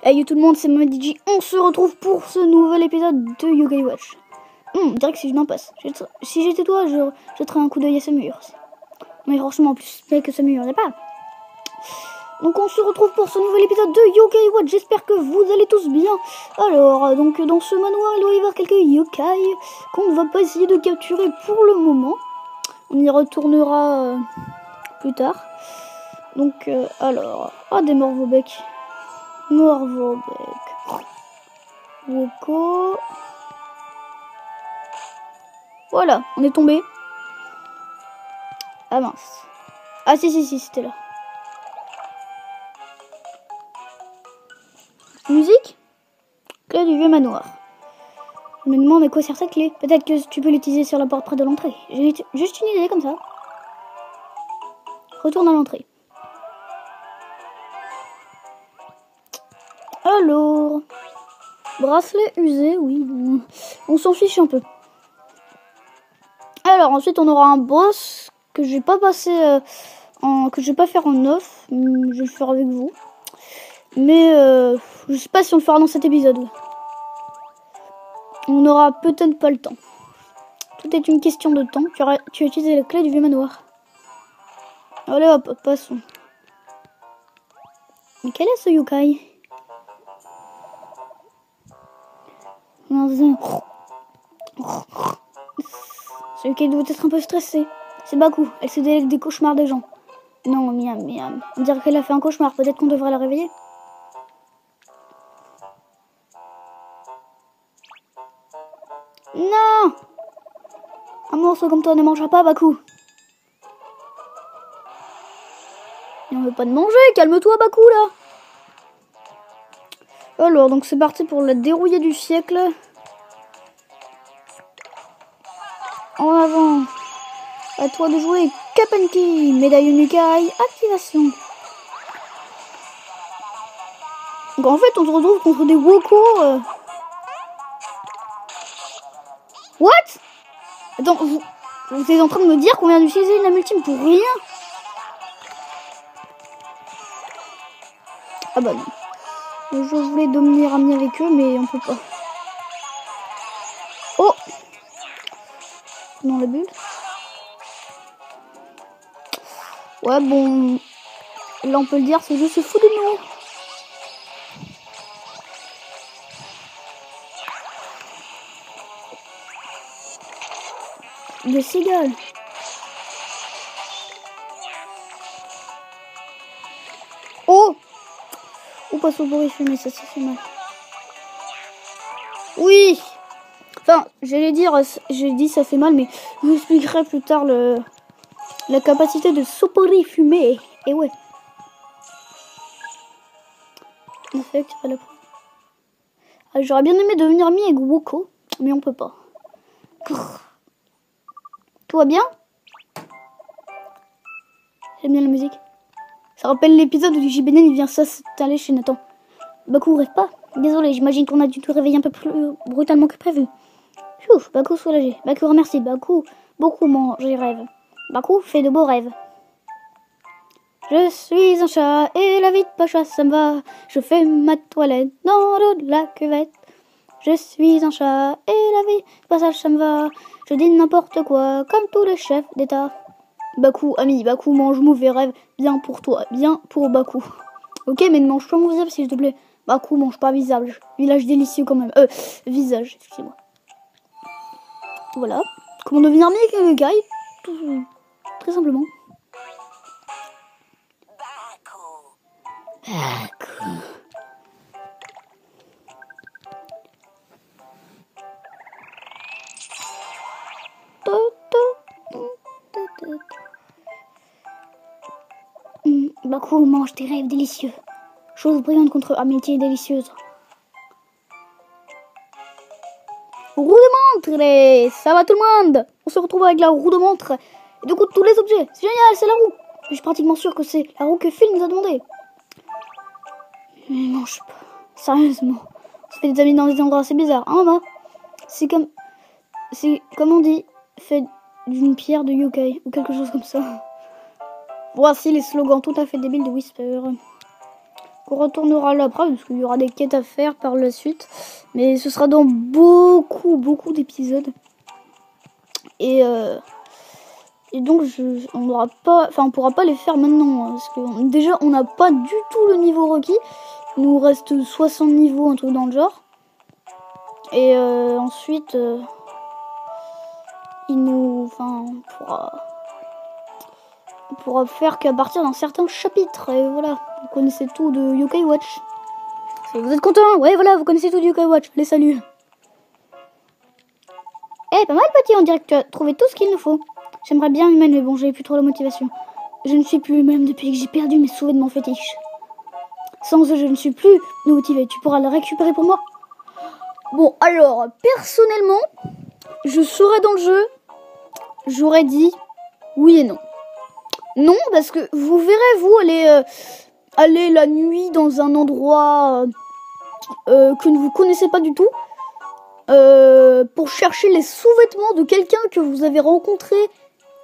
Hey tout le monde, c'est Mohamed. On se retrouve pour ce nouvel épisode de Yokai Watch. On dirait que si je m'en passe. Si j'étais toi, je jetterais un coup d'œil à ce mur. Mais franchement, en plus, que ce mur, il n'y a pas. Donc on se retrouve pour ce nouvel épisode de Yokai Watch. J'espère que vous allez tous bien. Alors, donc dans ce manoir, il doit y avoir quelques yokai qu'on ne va pas essayer de capturer pour le moment. On y retournera plus tard. Donc, alors... Ah, des Morvaubec. Morvaubec. Woko. Voilà, on est tombé. Ah mince. Ah si, c'était là. Musique. Clé du vieux manoir. Je me demande à quoi sert cette clé. Peut-être que tu peux l'utiliser sur la porte près de l'entrée. J'ai juste une idée comme ça. Retourne à l'entrée. Alors, bracelet usé, oui. On s'en fiche un peu. Alors ensuite on aura un boss que je vais pas passer que je vais pas faire en off. Je vais le faire avec vous. Mais je sais pas si on le fera dans cet épisode. On aura peut-être pas le temps. Tout est une question de temps. Tu as utilisé la clé du vieux manoir. Allez hop, passons. Mais quel est ce yokai? Ce yokai doit être un peu stressé. C'est Baku, elle se délègue des cauchemars des gens. Non, miam. On dirait qu'elle a fait un cauchemar. Peut-être qu'on devrait la réveiller. Non! Un morceau comme toi ne mangera pas, Baku. Et on veut pas de manger, calme-toi, Baku, là. Alors, donc c'est parti pour la dérouillée du siècle. En avant. À toi de jouer, Kapanki. Médaille Unikai, activation. Donc en fait, on se retrouve contre des Woko. What? Attends, vous êtes en train de me dire qu'on vient d'utiliser une lame ultime pour rien? Ah bah non. Je voulais devenir ami avec eux, mais on peut pas. Oh! Dans la bulle. Ouais, bon. Là, on peut le dire, ce jeu se fout de nous. De cigale. Oh! Ou passe au bruit fumé, ça fait mal. Oui! Enfin, j'ai dit ça fait mal, mais je vous expliquerai plus tard la capacité de sopori fumé. Et ouais. En fait, c'est pas la preuve. Ah, j'aurais bien aimé devenir ami avec Woko, mais on peut pas. Tout va bien? J'aime bien la musique. Ça rappelle l'épisode où JBN il vient s'installer chez Nathan. Baku, rêve pas. Désolé, j'imagine qu'on a dû te réveiller un peu plus brutalement que prévu. Ouf, Baku soulagé. Baku remercie. Baku, beaucoup mange et rêve. Baku fait de beaux rêves. Je suis un chat et la vie de Pacha, ça me va. Je fais ma toilette dans l'eau de la cuvette. Je suis un chat et la vie de passage, ça me va. Je dis n'importe quoi, comme tous les chefs d'État. Baku, ami, Baku mange mauvais rêve. Bien pour toi, bien pour Baku. Ok, mais ne mange pas mon visage, s'il te plaît. Baku, mange pas visage. Village délicieux quand même. Visage, excusez-moi. Voilà. Comment devenir ami avec le gars? Tout très simplement. Baku. Baku mange tes rêves délicieux. Chose brillante contre amitié délicieuse. Roue de montre, ça va tout le monde. On se retrouve avec la roue de montre. Et du coup, tous les objets. C'est génial, c'est la roue. Je suis pratiquement sûr que c'est la roue que Phil nous a demandé. Mais mange pas. Sérieusement. On se fait des amis dans des endroits assez bizarres. Hein, maman? C'est comme on dit, fait d'une pierre de yokai. Ou quelque chose comme ça. Voici les slogans tout à fait débiles de Whisper. qu'on retournera là après, parce qu'il y aura des quêtes à faire par la suite. Mais ce sera dans beaucoup d'épisodes. Et donc on pourra pas les faire maintenant. Hein, parce que déjà on n'a pas du tout le niveau requis. Il nous reste 60 niveaux, un truc dans le genre. Et ensuite, on pourra faire qu'à partir d'un certain chapitre. Et voilà, vous connaissez tout de Yokai Watch. Vous êtes content? Ouais, voilà, vous connaissez tout de Yokai Watch. Les saluts. Eh, pas mal, petit, on dirait que tu as trouvé tout ce qu'il nous faut. J'aimerais bien humaine, mais bon, j'avais plus trop la motivation. Je ne suis plus même depuis que j'ai perdu mes sous-vêtements fétiches. Sans eux, je ne suis plus motivée. Tu pourras le récupérer pour moi? Bon, alors, personnellement, je serais dans le jeu. J'aurais dit oui et non. Non, parce que vous verrez, vous, aller la nuit dans un endroit que vous connaissez pas du tout. Pour chercher les sous-vêtements de quelqu'un que vous avez rencontré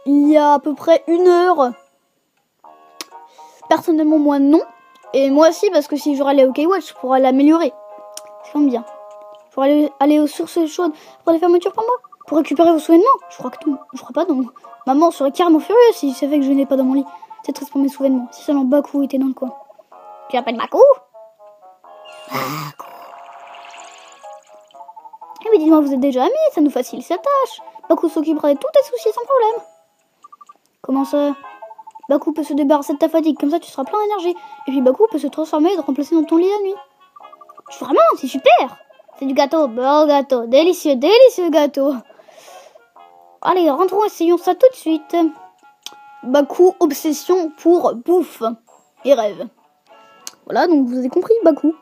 il y a à peu près 1 heure. Personnellement, moi, non. Et moi aussi, parce que si j'aurais allé au Yokai Watch, je pourrais l'améliorer. C'est comme bien. Je pourrais aller aux sources chaudes pour les fermetures pour moi. Pour récupérer vos sous-vêtements. Je crois pas, non. Maman serait carrément furieuse si ça fait que je n'ai pas dans mon lit. C'est triste pour mes sous-vêtements. Si seulement Baku était dans le coin. Tu l'appelles Baku? Baku. Eh mais dis-moi, vous êtes déjà amis, ça nous facilite sa tâche. Baku s'occupera de tous tes soucis sans problème. Comment ça? Baku peut se débarrasser de ta fatigue, comme ça tu seras plein d'énergie. Et puis Baku peut se transformer et te remplacer dans ton lit la nuit. Vraiment, c'est super. C'est du gâteau, bon gâteau, délicieux gâteau. Allez, rentrons, essayons ça tout de suite. Baku, obsession pour bouffe et rêve. Voilà, donc vous avez compris Baku,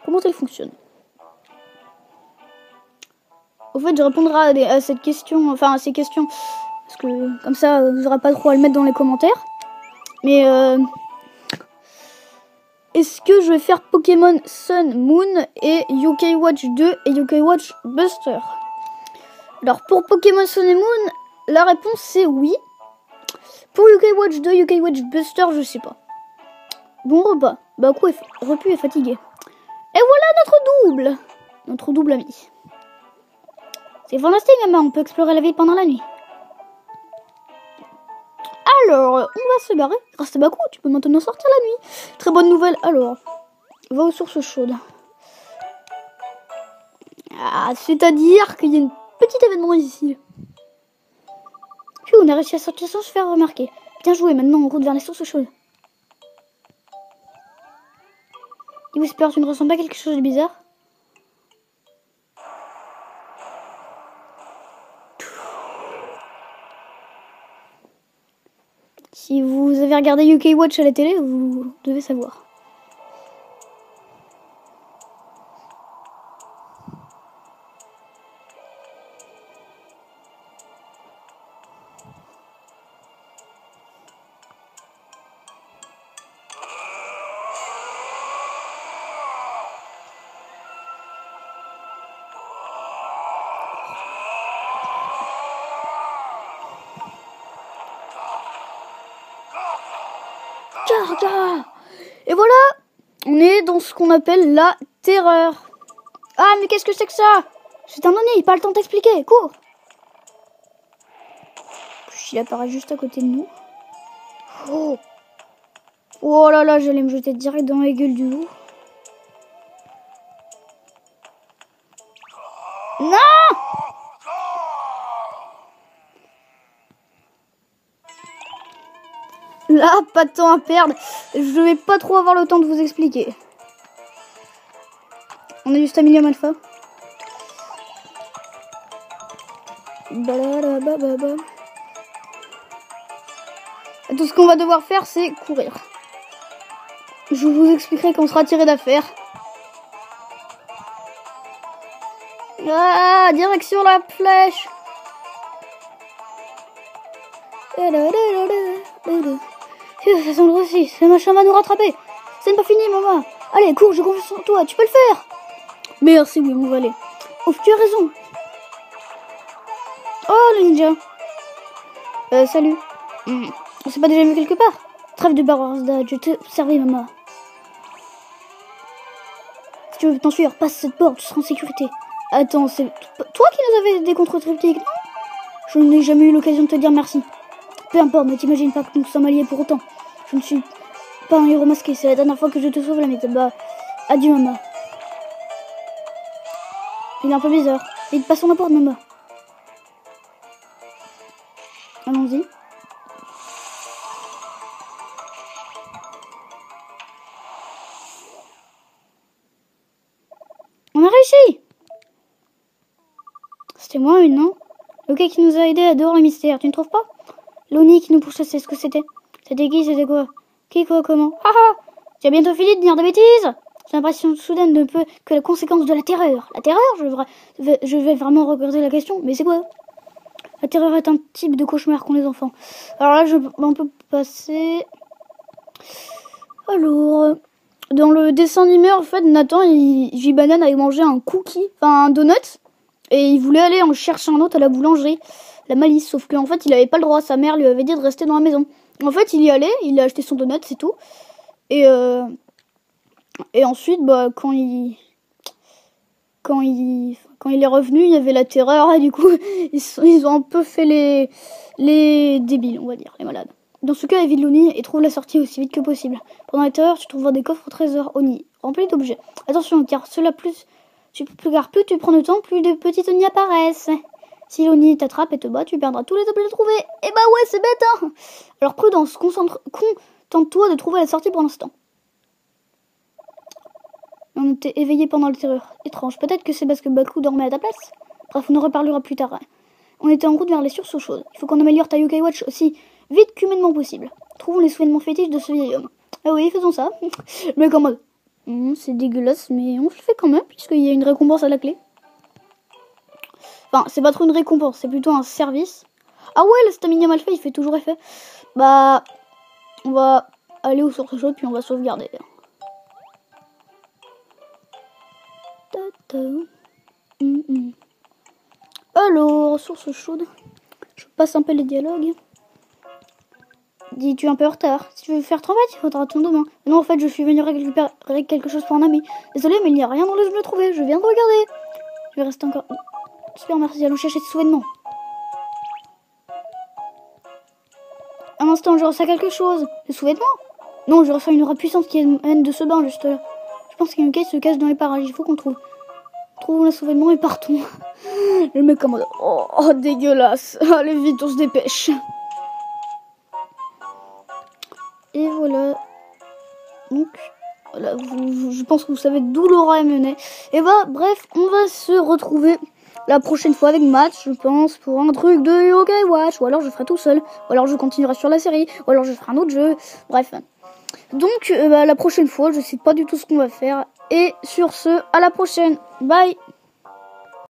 comment elle fonctionne. Au fait, je répondrai à cette question, enfin à ces questions, parce que comme ça, vous n'aurez pas trop à le mettre dans les commentaires. Mais est-ce que je vais faire Pokémon Sun, Moon et Yokai Watch 2 et Yokai Watch Buster? Alors pour Pokémon Sun et Moon, la réponse c'est oui. Pour Yokai Watch 2, Yokai Watch Buster, je sais pas. Bon repas. Baku repu et fatigué. Et voilà notre double ami. C'est fantastique, maman, on peut explorer la ville pendant la nuit. Alors, on va se garer. Grâce à Baku, tu peux maintenant sortir la nuit. Très bonne nouvelle. Alors, va aux sources chaudes. Ah, c'est-à-dire qu'il y a un petit événement ici. Puis on a réussi à sortir sans se faire remarquer. Bien joué, maintenant on route vers les sources chaudes. Et Whisper, tu ne ressens pas quelque chose de bizarre? Si vous avez regardé Yokai Watch à la télé, vous devez savoir. Et voilà, on est dans ce qu'on appelle la terreur. Ah, mais qu'est-ce que c'est que ça? C'est un nid, pas le temps d'expliquer, cours. Il apparaît juste à côté de nous. Oh là là, j'allais me jeter direct dans la gueule du loup. Non! Là, pas de temps à perdre. Je vais pas trop avoir le temps de vous expliquer. On a du Staminium Alpha. Tout ce qu'on va devoir faire, c'est courir. Je vous expliquerai quand on sera tiré d'affaire. Ah, direction la flèche. Ça semble aussi, ce machin va nous rattraper. C'est pas fini, maman. Allez, cours, je compte sur toi, tu peux le faire. Merci, oui, on va aller. Oh, tu as raison. Oh, le ninja. Salut. On s'est pas déjà vu quelque part? Trêve de barourdage, je t'ai observé, maman. Si tu veux t'enfuir, passe cette porte, tu seras en sécurité. Attends, c'est toi qui nous avais des contrôles triptyques, non? Je n'ai jamais eu l'occasion de te dire merci. Peu importe, ne t'imagine pas que nous sommes alliés pour autant. Je ne suis pas un héros masqué, c'est la dernière fois que je te sauve la méthode. Bah, adieu, maman. Il est un peu bizarre. Vite, passons la porte, maman. Allons-y. On a réussi! C'était moi, une, non? Le gars qui nous a aidés à dehors le mystère, tu ne trouves pas? L'Oni qui nous pourchassait, ce que c'était? C'était qui? C'était quoi? Qui, quoi, comment? Ah ah! Tu as bientôt fini de dire des bêtises? J'ai l'impression soudaine de peu que la conséquence de la terreur. La terreur? Je vais vraiment regarder la question, mais c'est quoi? La terreur est un type de cauchemar qu'ont les enfants. Alors là, on peut passer... Alors... Dans le dessin animé, en fait, Nathan, J-Banane avait mangé un cookie, enfin un donut, et il voulait aller en chercher un autre à la boulangerie, la malice, sauf qu'en fait, il avait pas le droit, sa mère lui avait dit de rester dans la maison. En fait, il y allait, il a acheté son donut, c'est tout, et ensuite, bah, quand il est revenu, il y avait la terreur, et du coup, ils ont un peu fait les débiles, on va dire, les malades. Dans ce cas, évite l'Oni et trouve la sortie aussi vite que possible. Pendant la terreur, tu trouveras des coffres au trésor Oni, remplis d'objets. Attention, car plus tu prends de temps, plus de petites Oni apparaissent. Si l'Oni t'attrape et te bat, tu perdras tous les objets trouvés. Eh bah ouais, c'est bête, hein. Alors prudence, contente-toi de trouver la sortie pour l'instant. On était éveillés pendant la terreur. Étrange, peut-être que c'est parce que Baku dormait à ta place. Bref, on en reparlera plus tard. On était en route vers les sources chaudes. Il faut qu'on améliore ta Yokai Watch aussi vite qu'humainement possible. Trouvons les souvenirs fétiches de ce vieil homme. Ah oui, faisons ça. Mais comment? C'est dégueulasse, mais on le fait quand même, puisqu'il y a une récompense à la clé. Enfin, c'est pas trop une récompense, c'est plutôt un service. Ah ouais, le stamina mal fait, il fait toujours effet. Bah, on va aller aux sources chaudes, puis on va sauvegarder. Alors, source chaude. Je passe un peu les dialogues. Dis, tu es un peu en retard. Si tu veux faire 3 mètres, il faudra attendre demain. Non, en fait, je suis venu récupérer quelque chose pour un ami. Désolé, mais il n'y a rien dans le jeu de trouver. Je viens de regarder. Je vais rester encore... Super, merci. Allons chercher ce souvenement. Un instant, je reçois quelque chose. Le souvenement? Non, je reçois une aura puissante qui émane de ce bain, juste là. Je pense qu'une quête se cache dans les parages. Il faut qu'on trouve. Trouvons le souvenement et partons. Le mec commande. Oh, dégueulasse. Allez vite, on se dépêche. Et voilà. Donc, voilà, je pense que vous savez d'où Laura est menée. Et bah, bref, on va se retrouver la prochaine fois avec Matt, je pense, pour un truc de Yokai Watch. Ou alors je ferai tout seul. Ou alors je continuerai sur la série. Ou alors je ferai un autre jeu. Bref. Donc, la prochaine fois, je sais pas du tout ce qu'on va faire. Et sur ce, à la prochaine. Bye.